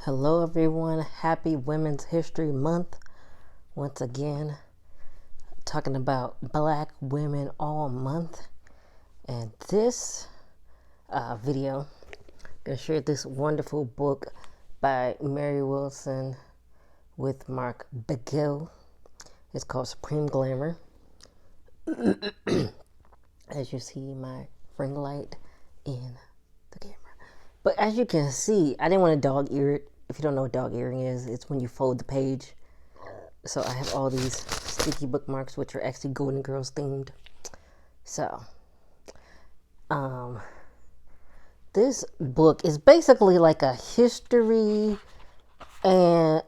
Hello everyone, happy Women's History Month. Once again, talking about Black women all month. And this video, I'm going to share this wonderful book by Mary Wilson with Mark Begill. It's called Supreme Glamour. As you see my ring light in the camera. But as you can see, I didn't want to dog ear it. If you don't know what dog earring is, it's when you fold the page. So I have all these sticky bookmarks, which are actually Golden Girls themed. So, this book is basically like a history and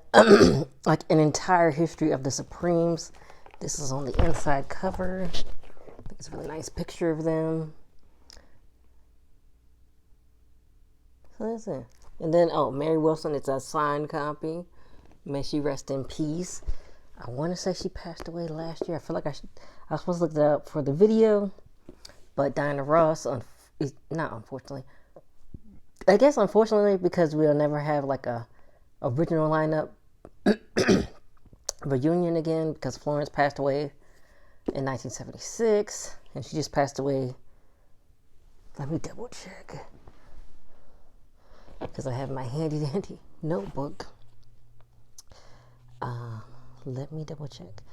like an entire history of the Supremes. This is on the inside cover. I think it's a really nice picture of them. So that's it. And then, Mary Wilson, it's a signed copy. May she rest in peace. I want to say she passed away last year. I feel like I was supposed to look that up for the video. But Diana Ross, not unfortunately. I guess unfortunately because we'll never have like a original lineup reunion again because Florence passed away in 1976. And she just passed away. Let me double check. Because I have my handy dandy notebook. Let me double check.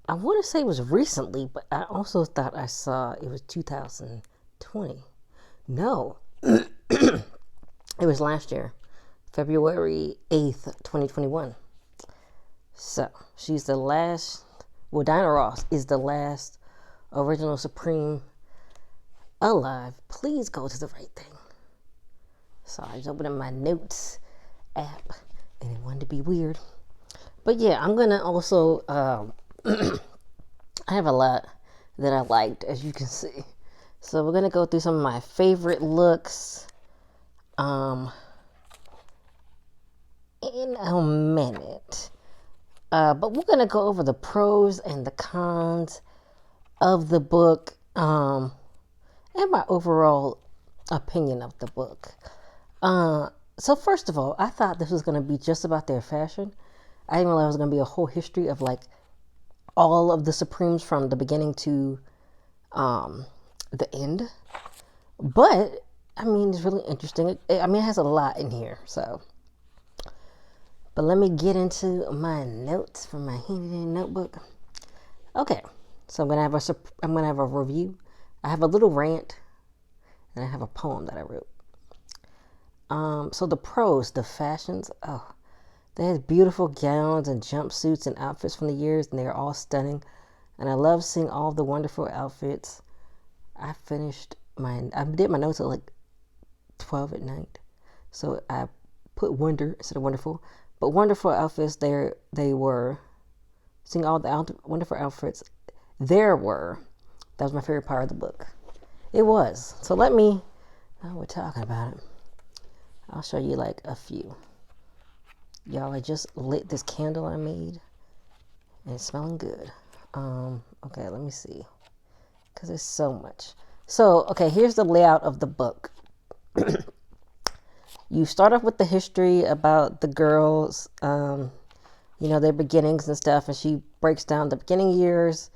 I want to say it was recently, but I also thought I saw it was 2020. No, it was last year, February 8th, 2021. So she's the last, Diana Ross is the last original Supreme alive. Please go to the right thing. So I just opened up my notes app and it wanted to be weird. But yeah, I'm going to also, I have a lot that I liked, as you can see. So we're going to go through some of my favorite looks in a minute. But we're going to go over the pros and the cons of the book and my overall opinion of the book. So first of all, I thought this was going to be just about their fashion. I didn't realize it was going to be a whole history of like all of the Supremes from the beginning to the end. But I mean, it's really interesting. It has a lot in here. So, but let me get into my notes from my handy dandy notebook. Okay, so I'm gonna have a review. I have a little rant, and I have a poem that I wrote. So the pros, the fashions, they had beautiful gowns and jumpsuits and outfits from the years, and they are all stunning. And I love seeing all the wonderful outfits. I did my notes at like 12 at night. So I put wonder instead of wonderful. But wonderful outfits, they were. Seeing all the wonderful outfits that was my favorite part of the book. It was. So now we're talking about it. I'll show you like a few. Y'all, I just lit this candle I made. And it's smelling good. Okay, let me see. Because there's so much. So, okay, here's the layout of the book. You start off with the history about the girls, their beginnings and stuff. And she breaks down the beginning years,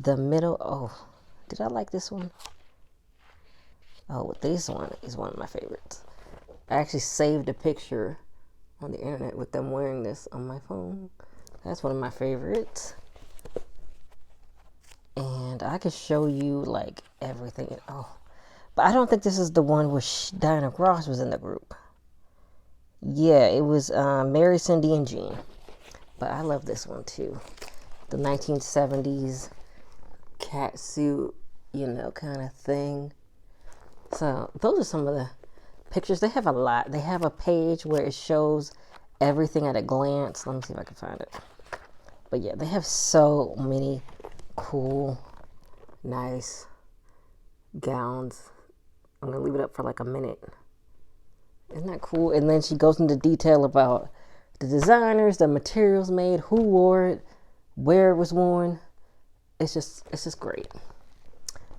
the middle. Oh, did I like this one? Oh, this one is one of my favorites. I actually saved a picture on the internet with them wearing this on my phone. That's one of my favorites. And I could show you like everything. But I don't think this is the one where Diana Ross was in the group. Yeah, it was Mary, Cindy, and Jean. But I love this one too. The 1970s cat suit, kind of thing. So those are some of the pictures. They have a lot. They have a page where it shows everything at a glance. Let me see if I can find it. But yeah, they have so many cool, nice gowns. I'm going to leave it up for like a minute. Isn't that cool? And then she goes into detail about the designers, the materials made, who wore it, where it was worn. It's just great.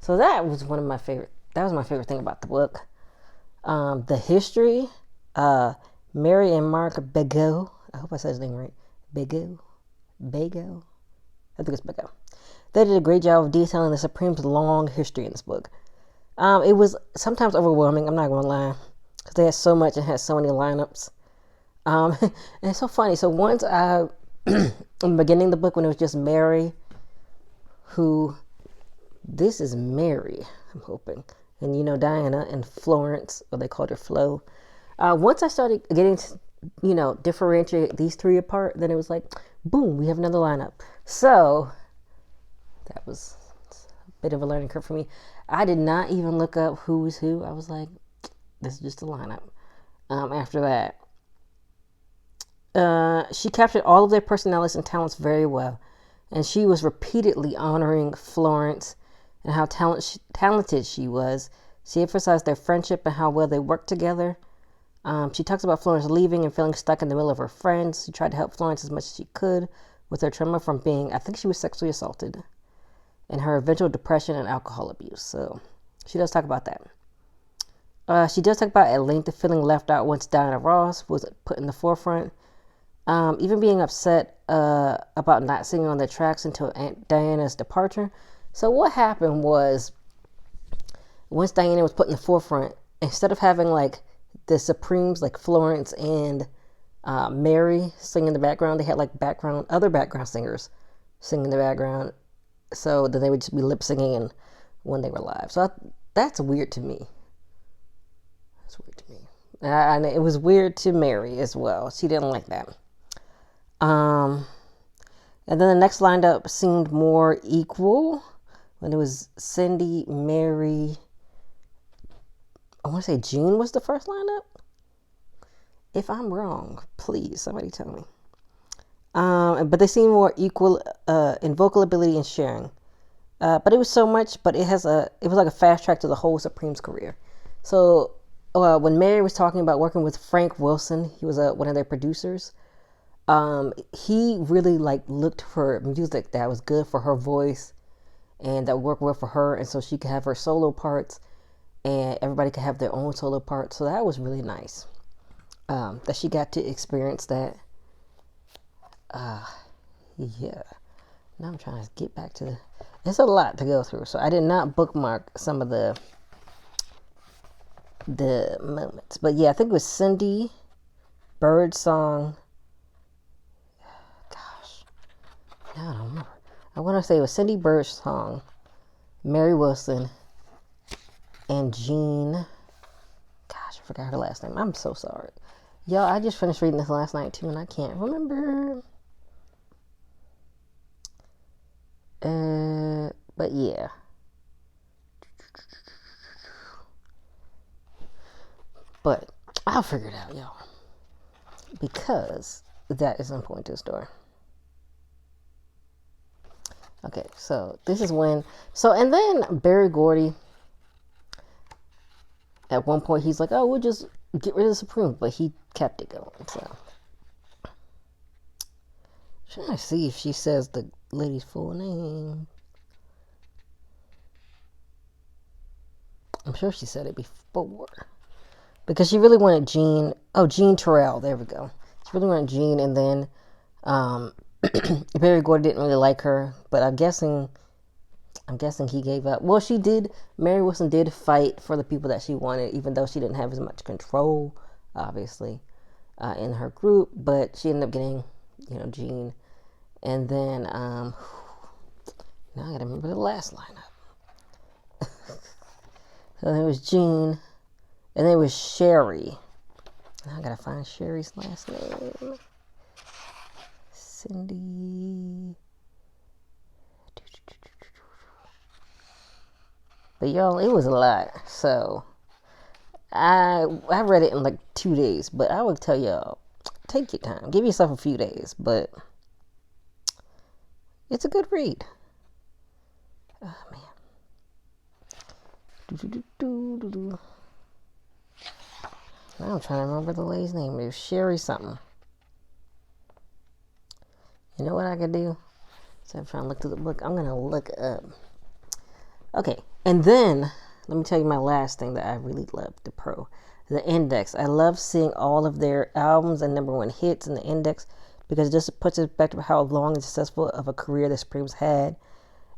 So that was my favorite thing about the book. The history, Mary and Mark Bego. I hope I said his name right. Bego. Bego. I think it's Bego. They did a great job of detailing the Supreme's long history in this book. It was sometimes overwhelming, I'm not going to lie, because they had so much and had so many lineups. And it's so funny. So once in the beginning of the book, when it was just Mary, this is Mary, I'm hoping, and Diana and Florence, or they called her Flo. Once I started getting to, differentiate these three apart, then it was like, boom, we have another lineup. So that was a bit of a learning curve for me. I did not even look up who was who. I was like, this is just a lineup. After that, she captured all of their personalities and talents very well. And she was repeatedly honoring Florence and how talented she was. She emphasized their friendship and how well they worked together. She talks about Florence leaving and feeling stuck in the middle of her friends. She tried to help Florence as much as she could with her trauma from being, I think she was sexually assaulted, and her eventual depression and alcohol abuse. So she does talk about that. She does talk about at length feeling left out once Diana Ross was put in the forefront. Even being upset about not singing on the tracks until Aunt Diana's departure. So what happened was, once Diana was put in the forefront, instead of having like the Supremes, like Florence and Mary sing in the background, they had like other background singers sing in the background. So then they would just be lip singing when they were live. So that's weird to me. That's weird to me. And it was weird to Mary as well. She didn't like that. And then the next lineup seemed more equal when it was Cindy, Mary. I want to say Jean was the first lineup. If I'm wrong, please somebody tell me. But they seem more equal in vocal ability and sharing. But it was so much. But it was like a fast track to the whole Supreme's career. So when Mary was talking about working with Frank Wilson, he was one of their producers. He really looked for music that was good for her voice and that worked well for her, and so she could have her solo parts and everybody could have their own solo parts. So that was really nice, that she got to experience that. Yeah. Now I'm trying to get back to it's a lot to go through, so I did not bookmark some of the moments. But yeah, I think it was Cindy, Birdsong. I don't remember. I want to say it was Cindy Birdsong, Mary Wilson, and Jean. Gosh, I forgot her last name. I'm so sorry. Y'all, I just finished reading this last night too, and I can't remember. But yeah. But I'll figure it out, y'all. Because that is important to the story. Okay, so this is when... and then Berry Gordy, at one point, he's like, oh, we'll just get rid of the Supreme. But he kept it going, so... I'm trying to see if she says the lady's full name. I'm sure she said it before. Because she really wanted Jean... Oh, Jean Terrell. There we go. She really wanted Jean, and then... Berry Gordy didn't really like her, but I'm guessing he gave up. Well, Mary Wilson did fight for the people that she wanted, even though she didn't have as much control, obviously, in her group, but she ended up getting, Jean. And then, now I gotta remember the last lineup. So there was Jean, and there was Sherry. Now I gotta find Sherry's last name. Cindy. But y'all, it was a lot. So I read it in 2 days, but I would tell y'all, take your time. Give yourself a few days, but it's a good read. Oh man. Now I'm trying to remember the lady's name. It was Sherry something. You know what I could do? So I'm trying to look through the book. I'm going to look up. Okay. And then, let me tell you my last thing that I really loved, the pro. The index. I love seeing all of their albums and number one hits in the index because it just puts in perspective how long and successful of a career the Supremes had.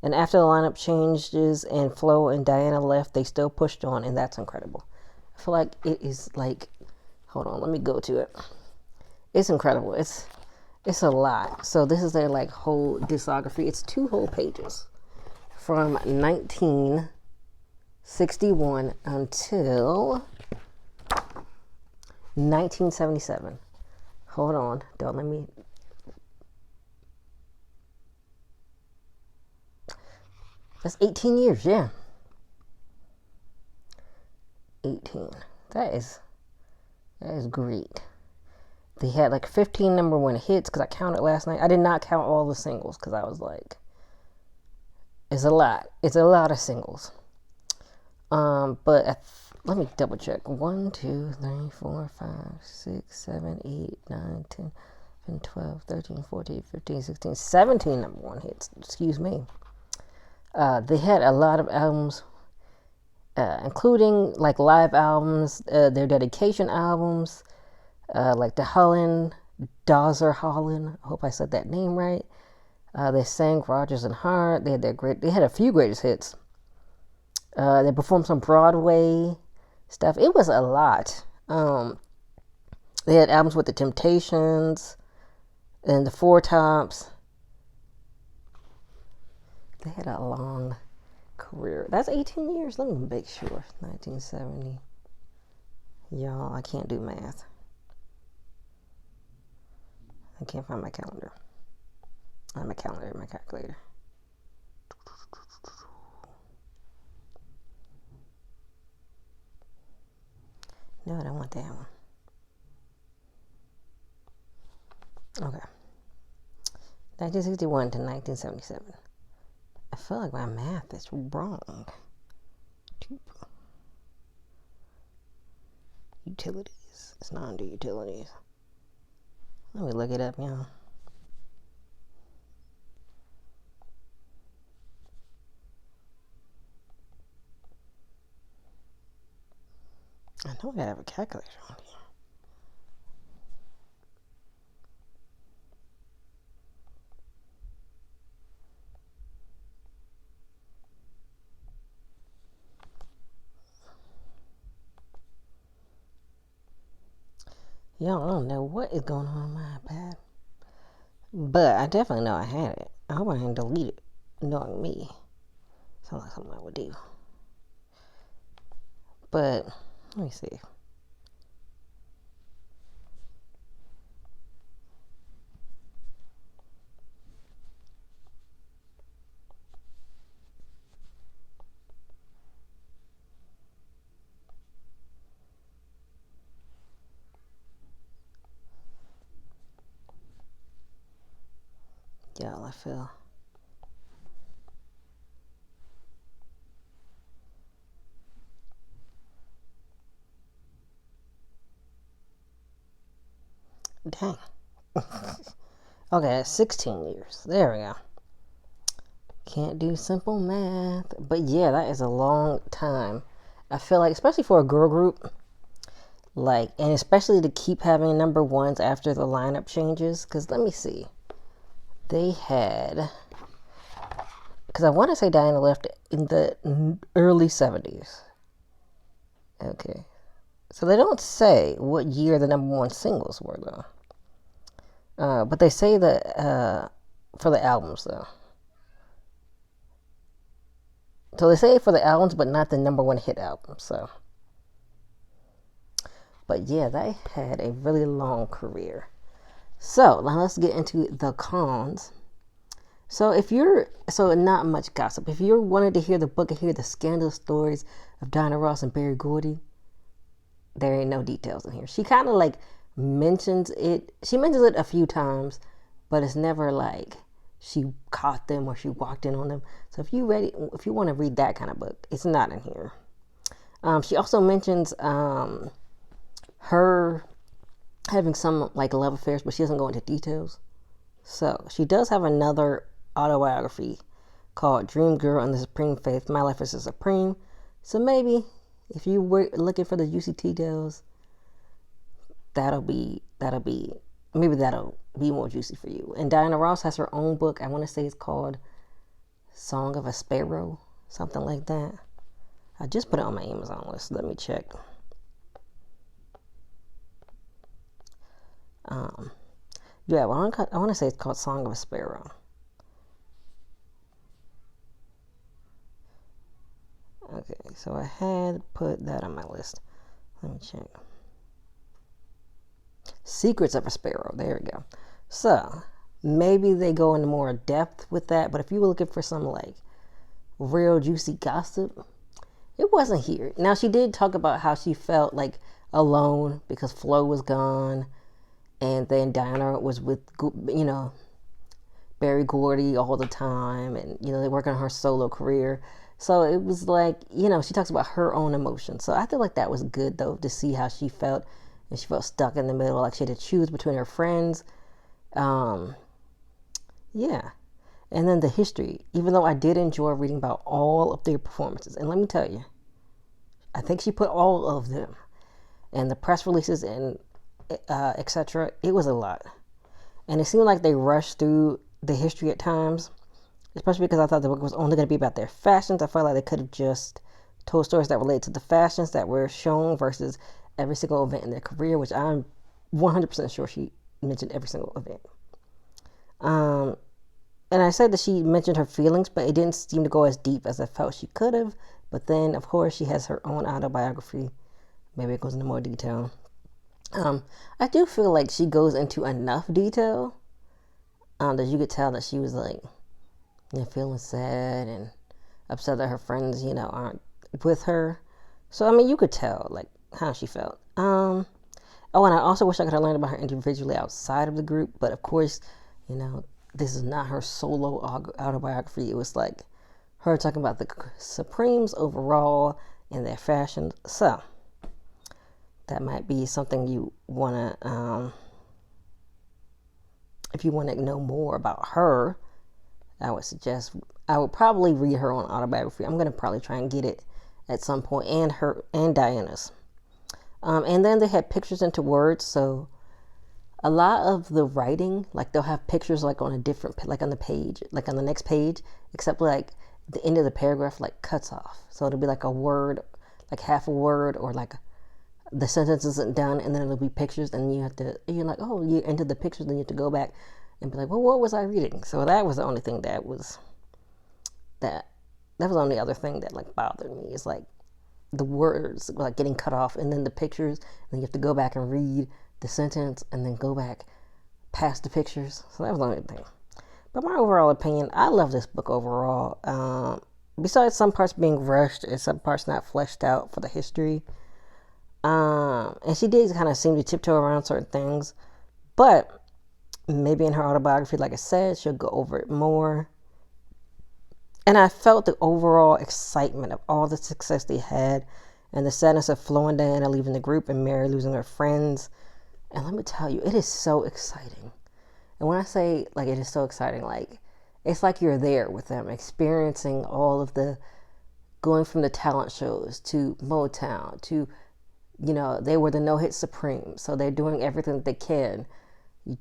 And after the lineup changes and Flo and Diana left, they still pushed on, and that's incredible. I feel like it is like, hold on, let me go to it. It's incredible. It's a lot. So this is their like whole discography. It's 2 whole pages from 1961 until 1977. Hold on. Don't let me. That's 18 years, yeah. 18. That is great. They had like 15 number one hits because I counted last night. I did not count all the singles because I was like, it's a lot. It's a lot of singles. But let me double check. 1, 2, 3, 4, 5, 6, 7, 8, 9, 10, 11, 12, 13, 14, 15, 16, 17 number one hits. Excuse me. They had a lot of albums, including like live albums, their dedication albums, like the Dozer Holland. I hope I said that name right. They sang Rodgers and Hart. They had a few greatest hits. They performed some Broadway stuff. It was a lot. They had albums with the Temptations and the Four Tops. They had a long career. That's 18 years. Let me make sure. 1970. Y'all, I can't do math. I can't find my calendar. I have my calendar and my calculator. No, I don't want that one. Okay. 1961 to 1977. I feel like my math is wrong. Utilities. It's not under utilities. Let me look it up, y'all. I know I gotta have a calculator on here. Y'all, I don't know what is going on my iPad. But I definitely know I had it. I hope I didn't delete it. Knowing me. Sounds like something I would do. But, let me see. Y'all, I feel. Dang. Okay, 16 years. There we go. Can't do simple math. But yeah, that is a long time. I feel like, especially for a girl group, like, and especially to keep having number ones after the lineup changes. Because let me see. They had, because I want to say Diana left in the early 70s. Okay. So they don't say what year the number one singles were, though. But they say that for the albums, though. So they say for the albums, but not the number one hit album. So, but yeah, they had a really long career. So now let's get into the cons. So not much gossip. If you wanted to hear the book and hear the scandal stories of Diana Ross and Berry Gordy, there ain't no details in here. She kind of like mentions it. She mentions it a few times, but it's never like she caught them or she walked in on them. So if you want to read that kind of book, it's not in here. She also mentions her having some like love affairs, but she doesn't go into details. So she does have another autobiography called Dream Girl and the Supreme Faith. My Life is a Supreme. So maybe If you were looking for the juicy details, maybe that'll be more juicy for you. And Diana Ross has her own book. I want to say it's called Song of a Sparrow, something like that. I just put it on my Amazon list. Let me check. Yeah, well, I want to say it's called Song of a Sparrow. Okay, so I had put that on my list. Let me check. Secrets of a Sparrow. There we go. So maybe they go into more depth with that. But if you were looking for some like real juicy gossip, it wasn't here. Now she did talk about how she felt like alone because Flo was gone, and then Diana was with Berry Gordy all the time, and they're working on her solo career. So it was like, she talks about her own emotions. So I feel like that was good though, to see how she felt, and she felt stuck in the middle, like she had to choose between her friends. Yeah. And then the history, even though I did enjoy reading about all of their performances, and let me tell you, I think she put all of them, and the press releases and etc. It was a lot, and it seemed like they rushed through the history at times, especially because I thought the book was only going to be about their fashions. I felt like they could have just told stories that related to the fashions that were shown versus every single event in their career, which I'm 100% sure she mentioned every single event. And I said that she mentioned her feelings, but it didn't seem to go as deep as I felt she could have. But then, of course, she has her own autobiography. Maybe it goes into more detail. I do feel like she goes into enough detail that you could tell that she was like, feeling sad and upset that her friends, aren't with her. So, I mean, you could tell like how she felt. Oh, and I also wish I could have learned about her individually outside of the group. But of course, this is not her solo autobiography. It was like her talking about the Supremes overall and their fashion. So that might be something you want to, if you want to know more about her, I would probably read her own autobiography. I'm going to probably try and get it at some point, and Diana's. And then they had pictures into words. So a lot of the writing, like they'll have pictures like on a different, like on the page, like on the next page, except like the end of the paragraph like cuts off. So it'll be like a word, like half a word, or like the sentence isn't done, and then it'll be pictures, and you're like, oh, you entered the pictures, then you have to go back and be like, well, what was I reading? So that was the only thing that was the only other thing that like bothered me, is like the words like getting cut off, and then the pictures, and then you have to go back and read the sentence and then go back past the pictures. So that was the only thing. But my overall opinion, I love this book overall. Besides some parts being rushed and some parts not fleshed out for the history. And she did kind of seem to tiptoe around certain things. But maybe in her autobiography, like I said, she'll go over it more. And I felt the overall excitement of all the success they had, and the sadness of Flo and Diana leaving the group and Mary losing her friends. And let me tell you, it is so exciting. And when I say like it is so exciting, like it's like you're there with them, experiencing all of the, going from the talent shows to Motown to, they were the no-hit Supreme. So they're doing everything that they can.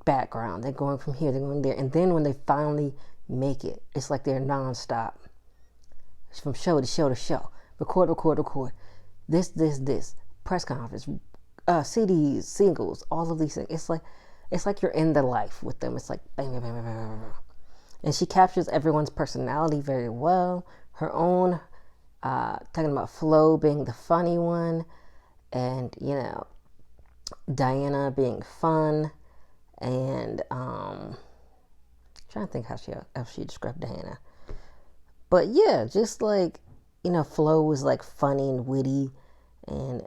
Background, they're going from here, they're going there. And then when they finally make it, it's like they're nonstop. It's from show to show to show. Record. This. Press conference. CDs, singles, all of these things. It's like you're in the life with them. It's like bang, bang, bang, bang, bang, bang. And she captures everyone's personality very well. Her own, talking about Flo being the funny one, and Diana being fun, and trying to think how she described Diana. But yeah, just like Flo was like funny and witty, and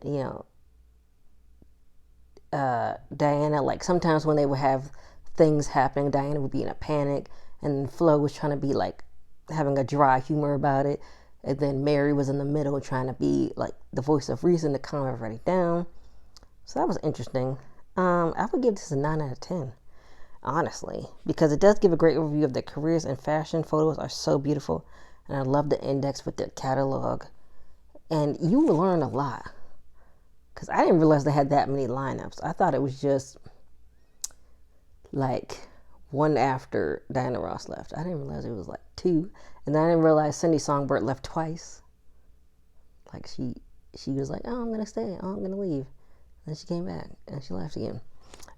Diana, like sometimes when they would have things happening, Diana would be in a panic, and Flo was trying to be like having a dry humor about it, and then Mary was in the middle trying to be like the voice of reason to calm everybody down. So that was interesting. I would give this a 9 out of 10, honestly, because it does give a great overview of their careers, and fashion photos are so beautiful, and I love the index with the catalog. And you will learn a lot. Because I didn't realize they had that many lineups. I thought it was just like one after Diana Ross left. I didn't realize it was like two. And then I didn't realize Cindy Songbird left twice. Like she was like, oh, I'm going to stay. Oh, I'm going to leave. And then she came back and she left again.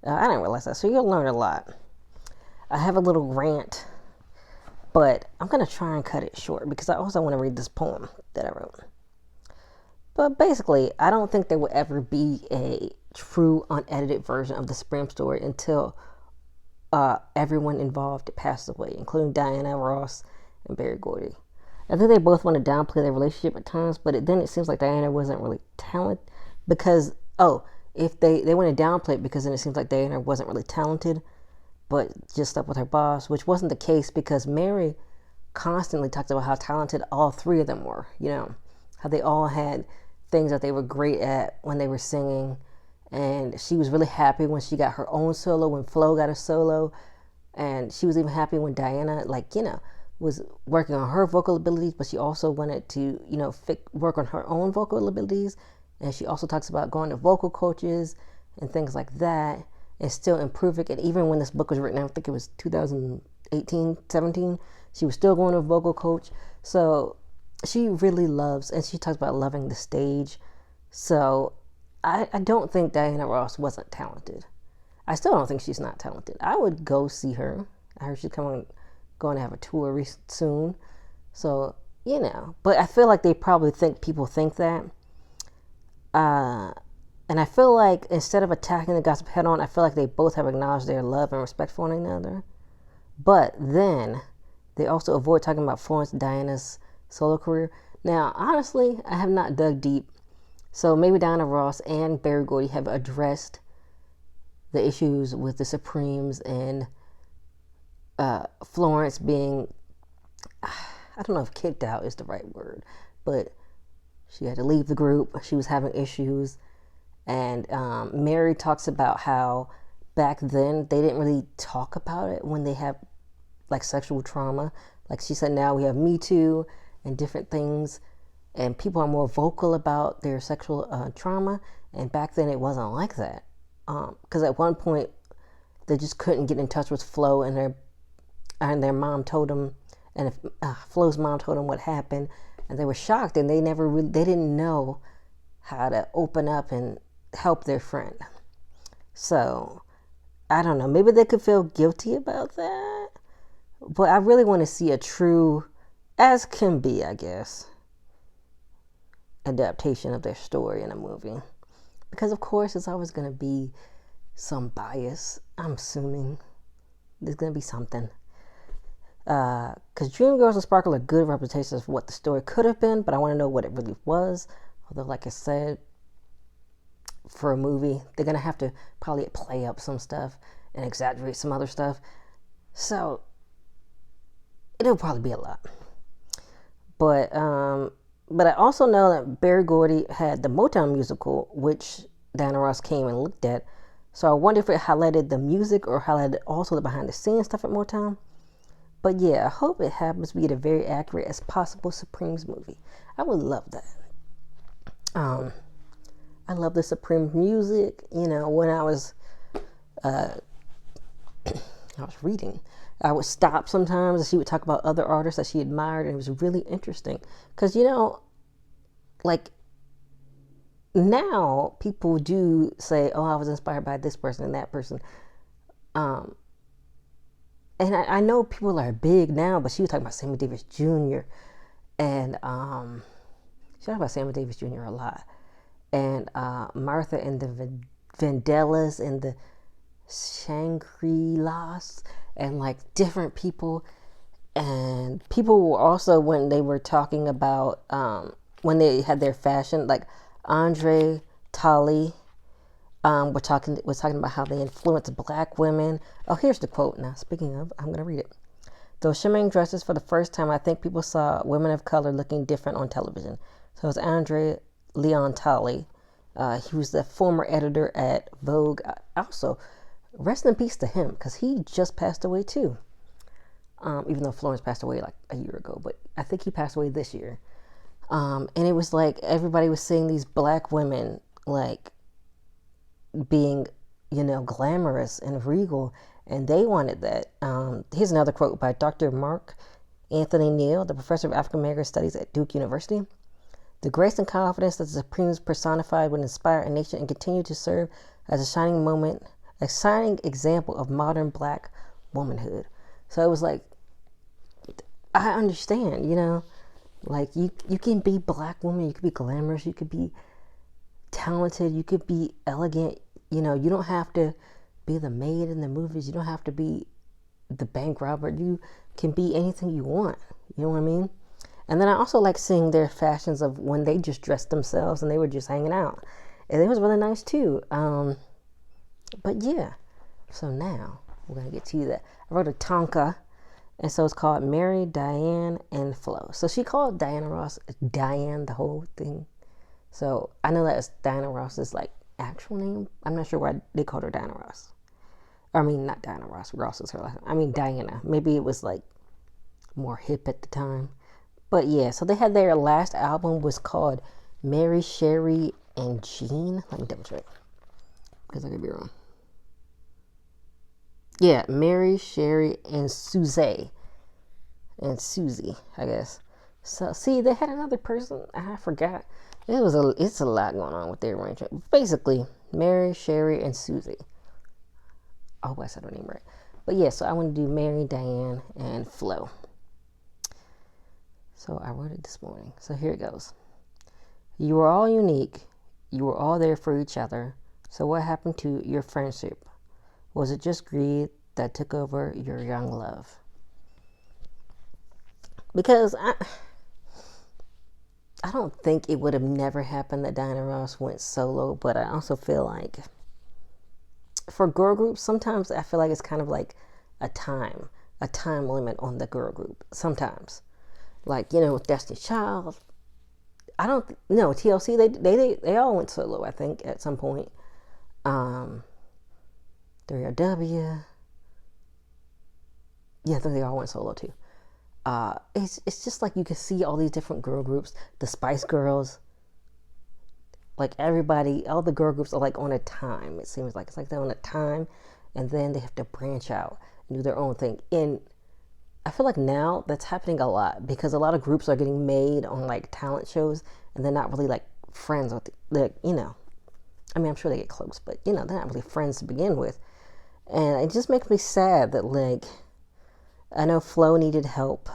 I didn't realize that. So you'll learn a lot. I have a little rant, but I'm going to try and cut it short because I also want to read this poem that I wrote. But basically, I don't think there will ever be a true unedited version of the Supreme story until everyone involved passed away, including Diana Ross and Berry Gordy. I think they both want to downplay their relationship at times, but then it seems like Diana wasn't really talented because, if they want to downplay it because then it seems like Diana wasn't really talented, but just stuck with her boss, which wasn't the case because Mary constantly talked about how talented all three of them were, how they all had things that they were great at when they were singing. And she was really happy when she got her own solo, when Flo got a solo. And she was even happy when Diana, was working on her vocal abilities, but she also wanted to, work on her own vocal abilities. And she also talks about going to vocal coaches and things like that and still improving. And even when this book was written, I think it was 2018, 17, she was still going to a vocal coach. So she really loves, and she talks about loving the stage. So I don't think Diana Ross wasn't talented. I still don't think she's not talented. I would go see her. I heard she's going to have a tour soon. So, but I feel like people think that. And I feel like instead of attacking the gossip head on, I feel like they both have acknowledged their love and respect for one another. But then they also avoid talking about Florence and Diana's solo career. Now, honestly, I have not dug deep. So maybe Diana Ross and Berry Gordy have addressed the issues with the Supremes and Florence being, I don't know if kicked out is the right word, but she had to leave the group. She was having issues. And Mary talks about how back then they didn't really talk about it when they have sexual trauma. Like she said, now we have Me Too and different things. And people are more vocal about their sexual trauma. And back then it wasn't like that. Because at one point they just couldn't get in touch with Flo, and their mom told them, and Flo's mom told them what happened. And they were shocked, and they didn't know how to open up and help their friend. So, I don't know. Maybe they could feel guilty about that. But I really want to see a true, as can be, I guess, adaptation of their story in a movie. Because, of course, there's always going to be some bias. I'm assuming there's going to be something. Because Dreamgirls and Sparkle are good representations of what the story could have been, but I want to know what it really was. Although, like I said, for a movie, they're going to have to probably play up some stuff and exaggerate some other stuff. So, it'll probably be a lot. But I also know that Berry Gordy had the Motown musical, which Diana Ross came and looked at. So I wonder if it highlighted the music or highlighted also the behind the scenes stuff at Motown. But yeah, I hope it happens to be a very accurate as possible Supremes movie. I would love that. I love the Supremes music. When I was reading, I would stop sometimes and she would talk about other artists that she admired, and it was really interesting. Because, now people do say, oh, I was inspired by this person and that person. And I know people are big now, but she was talking about Sammy Davis Jr. And she talked about Sammy Davis Jr. a lot. And Martha and the Vandellas and the Shangri-Las and different people. And people were also, when they were talking about, when they had their fashion, like Andre Tully, was talking about how they influenced Black women. Oh, here's the quote now. Speaking of, I'm going to read it. Those shimmering dresses, for the first time, I think people saw women of color looking different on television. So it's Andre Leon Tully. He was the former editor at Vogue. Also, rest in peace to him, because he just passed away too. Even though Florence passed away a year ago, but I think he passed away this year. And it was like everybody was seeing these black women like being, glamorous and regal, and they wanted that. Here's another quote by Dr. Mark Anthony Neal, the professor of African American Studies at Duke University. The grace and confidence that the Supremes personified would inspire a nation and continue to serve as a shining example of modern black womanhood. So it was like, I understand, like you can be black woman, you could be glamorous, you could be talented, you could be elegant, you don't have to be the maid in the movies, you don't have to be the bank robber, you can be anything you want, you know what I mean? And then I also like seeing their fashions of when they just dressed themselves and they were just hanging out, and it was really nice too. But yeah, so now we're gonna get to that. I wrote a Tonka, and so it's called Mary, Diane, and Flo. So she called Diana Ross Diane the whole thing. So I know that Diana Ross's like actual name. I'm not sure why they called her Diana Ross. I mean, not Diana Ross. Ross is her last name. I mean Diana. Maybe it was like more hip at the time. But yeah, so they had their last album was called Mary, Sherry, and Jean. Let me double check because I could be wrong. Yeah, Mary, Sherry, and Susie. And Susie, I guess. So see, they had another person. I forgot. It's a lot going on with their arrangement. Basically, Mary, Sherry, and Susie. I hope I said her name right. But yeah, so I want to do Mary, Diane, and Flo. So I wrote it this morning. So here it goes. You were all unique. You were all there for each other. So what happened to your friendship? Was it just greed that took over your young love? Because I don't think it would have never happened that Diana Ross went solo, but I also feel like for girl groups, sometimes I feel like it's kind of like a time limit on the girl group. Sometimes, like with Destiny's Child, I don't know TLC. They all went solo. I think at some point. 3RW. Yeah, I think they all went solo too. It's just like you can see all these different girl groups, the Spice Girls, like everybody, all the girl groups are like on a time. It seems like it's like they're on a time, and then they have to branch out and do their own thing. And I feel like now that's happening a lot because a lot of groups are getting made on like talent shows, and they're not really like friends with I mean, I'm sure they get close, but they're not really friends to begin with. And it just makes me sad that like I know Flo needed help.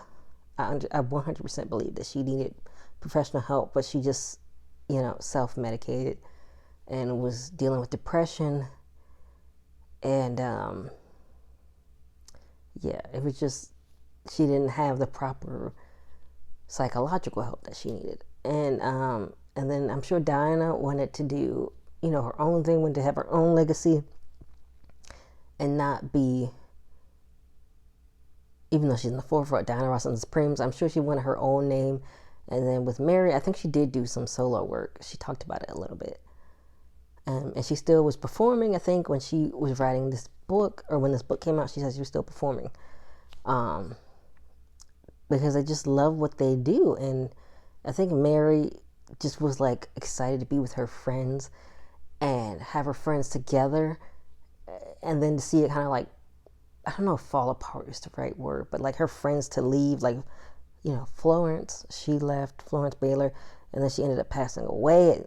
I 100% believe that she needed professional help, but she just, self-medicated and was dealing with depression. And, it was just, she didn't have the proper psychological help that she needed. And then I'm sure Diana wanted to do, her own thing, wanted to have her own legacy and not be, even though she's in the forefront, Diana Ross and the Supremes, I'm sure she wanted her own name. And then with Mary, I think she did do some solo work. She talked about it a little bit. And she still was performing, I think, when she was writing this book, or when this book came out, she said she was still performing. Because I just love what they do. And I think Mary just was like excited to be with her friends and have her friends together. And then to see it kind of like, I don't know if fall apart is the right word, but like her friends to leave, like, Florence, she left, Florence Baylor, and then she ended up passing away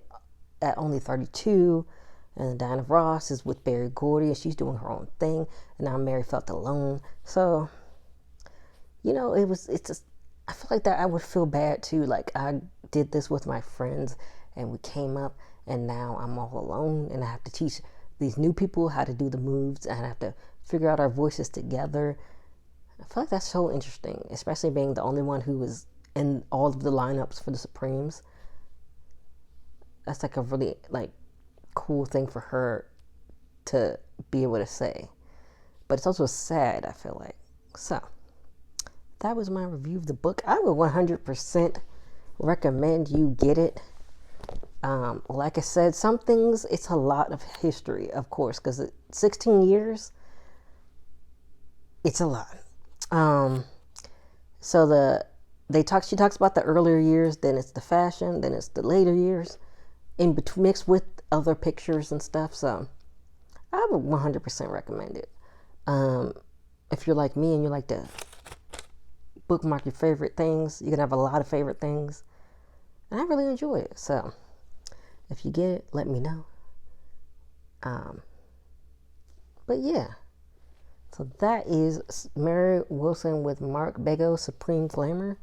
at only 32. And then Diana Ross is with Berry Gordy, and she's doing her own thing. And now Mary felt alone. So, it's just, I feel like that I would feel bad too. Like I did this with my friends and we came up, and now I'm all alone and I have to teach these new people how to do the moves, and I have to figure out our voices together. I feel like that's so interesting, especially being the only one who was in all of the lineups for the Supremes. That's like a really like cool thing for her to be able to say. But it's also sad, I feel like. So that was my review of the book. I would 100% recommend you get it. Like I said, some things, it's a lot of history, of course, because 16 years, it's a lot. So She talks about the earlier years, then it's the fashion, then it's the later years, mixed with other pictures and stuff. So I would 100% recommend it. If you're like me and you like to bookmark your favorite things, you're gonna have a lot of favorite things, and I really enjoy it. So if you get it, let me know. But yeah, so that is Mary Wilson with Mark Bego, Supreme Glamour.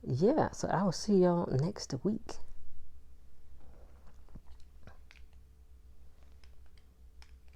Yeah, so I will see y'all next week.